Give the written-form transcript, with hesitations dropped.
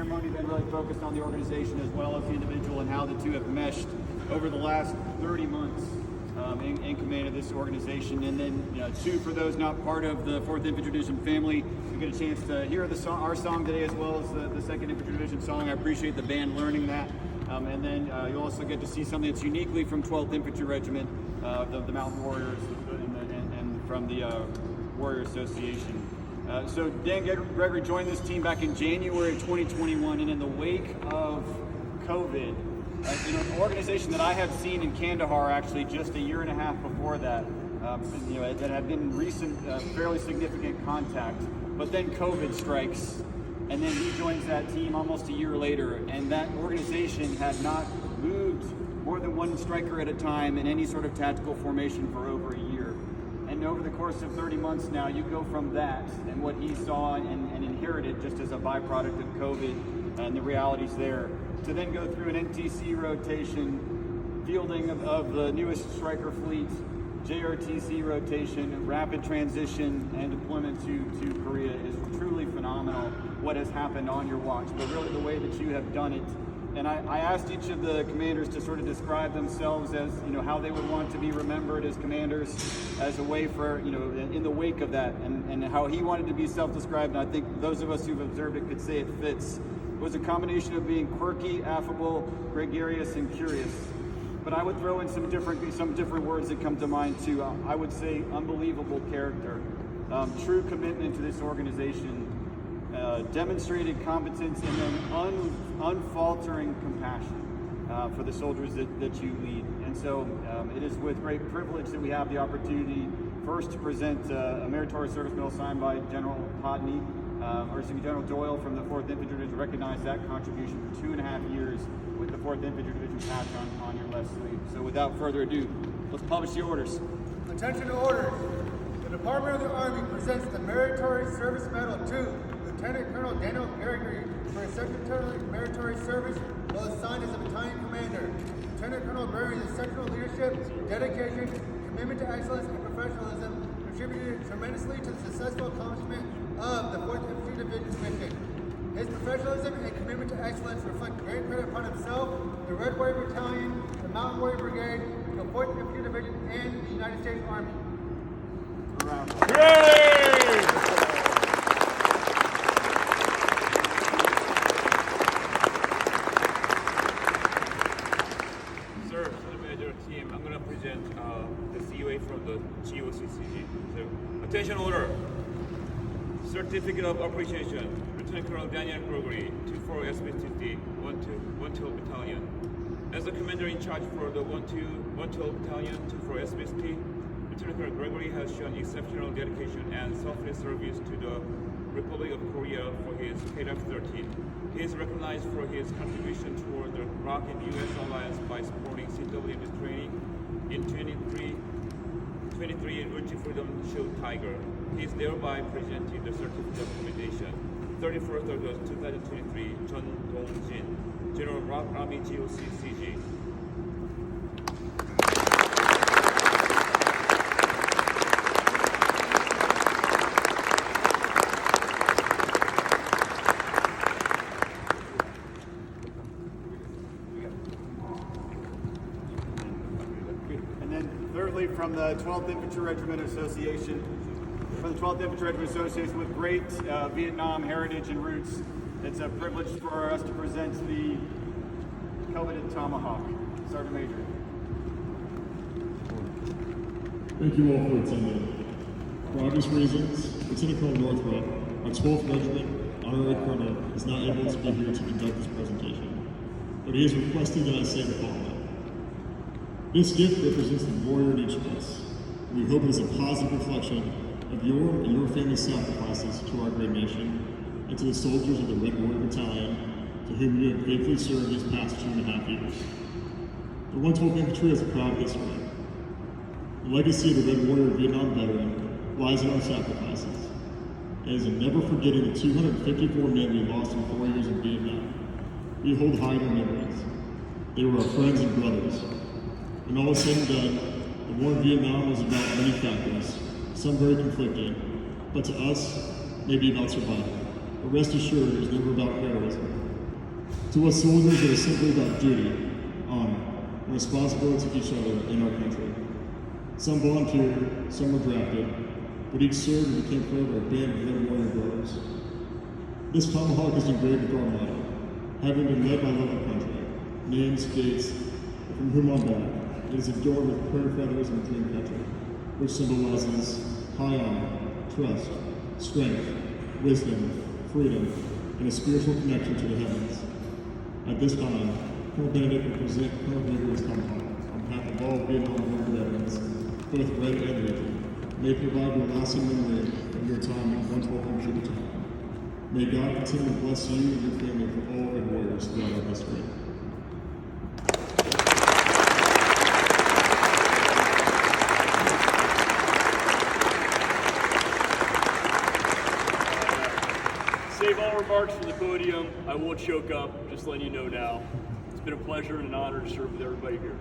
ceremony then really focused on the organization as well as the individual and how the two have meshed over the last 30 months in command of this organization. And then, two, for those not part of the 4th Infantry Division family, we get a chance to hear the song, our song today, as well as the 2nd Infantry Division song. I appreciate the band learning that. And then you'll also get to see something that's uniquely from 12th Infantry Regiment, the Mountain Warriors, and from the Warrior Association. So Dan Gregory joined this team back in January of 2021, and in the wake of COVID, an organization that I have seen in Kandahar actually just a year and a half before that, that had been recent, fairly significant contact, but then COVID strikes, and then he joins that team almost a year later, and that organization had not moved more than one striker at a time in any sort of tactical formation for over a year. And over the course of 30 months now, you go from that and what he saw and inherited just as a byproduct of COVID and the realities there, to then go through an NTC rotation, fielding of the newest striker fleet, JRTC rotation, rapid transition, and deployment to Korea is truly phenomenal what has happened on your watch, but really the way that you have done it. And I asked each of the commanders to sort of describe themselves as, how they would want to be remembered as commanders, as a way for, in the wake of that, and how he wanted to be self-described. And I think those of us who've observed it could say it fits. It was a combination of being quirky, affable, gregarious, and curious. But I would throw in some different words that come to mind too. I would say unbelievable character, true commitment to this organization, demonstrated competence, and then unfaltering compassion for the soldiers that you lead. And so it is with great privilege that we have the opportunity first to present a meritorious service medal signed by General Hodney, General Doyle from the 4th Infantry Division, to recognize that contribution for 2.5 years with the 4th Infantry Division patch on your left sleeve. So without further ado, let's publish the orders. Attention orders. The Department of the Army presents the Meritorious Service Medal to Lieutenant Colonel Daniel Gregory for his secretary meritorious service while assigned as a battalion commander. Lieutenant Colonel Gregory's exceptional leadership, dedication, commitment to excellence, and professionalism contributed tremendously to the successful accomplishment of the 4th Infantry Division's mission. His professionalism and commitment to excellence reflect great credit upon himself, the Red Warrior Battalion, the Mountain Warrior Brigade, the 4th Infantry Division, and the United States Army. Sir, to the major team, I'm going to present the COA from the CoC. So, attention order. Certificate of Appreciation, Lieutenant Colonel Daniel Gregory, 24 SBTD, 112 Battalion. As the commander in charge for the 112 Battalion, 24 SBT, Lieutenant Colonel Gregory has shown exceptional dedication and selfless service to the Republic of Korea for his KF-13. He is recognized for his contribution toward the ROC and U.S. alliance by supporting CWD training in 23 Route Freedom Shield Tiger. He is thereby presenting the Certificate of Commendation. 31st August 2023, John Dong-jin, General ROC Army CoC CG. And then thirdly, from the 12th Infantry Regiment Association, with great Vietnam heritage and roots, it's a privilege for us to present the coveted Tomahawk. Sergeant Major. Thank you all for attending. For obvious reasons, Lieutenant Colonel Northrup, our 12th Regiment Honorary Colonel, is not able to be here to conduct this presentation, but he has requested that I say the following. This gift represents the warrior in each of us. We hope it is a positive reflection of your and your family's sacrifices to our great nation and to the soldiers of the Red Warrior Battalion, to whom you have faithfully served these past 2.5 years. The 112th Infantry has a proud history. The legacy of the Red Warrior Vietnam veteran lies in our sacrifices. It is in never forgetting the 254 men we lost in 4 years in Vietnam. We hold high in our memories. They were our friends and brothers. When all is said and done, the war in Vietnam was about many factors, some very conflicting, but to us, may be about survival. But rest assured, it was never about heroism. To us soldiers, it is simply about duty, honor, and responsibility to each other in our country. Some volunteered, some were drafted, but each served and became part of our band of young warrior brothers. This tomahawk is engraved with our motto, having been led by love of country, names, dates, from whom on back. It is adorned with prayer feathers and dream catcher, which symbolizes high honor, trust, strength, wisdom, freedom, and a spiritual connection to the heavens. At this time, Colonel Benedict will present Colonel Gregory's tomahawk on behalf of all Vietnam War veterans, both red and Legion. May it provide your lasting memory of your time in 112th Infantry Battalion. May God continue to bless you and your family for all red warriors throughout our history. Save all remarks for the podium. I will choke up, just letting you know now. It's been a pleasure and an honor to serve with everybody here.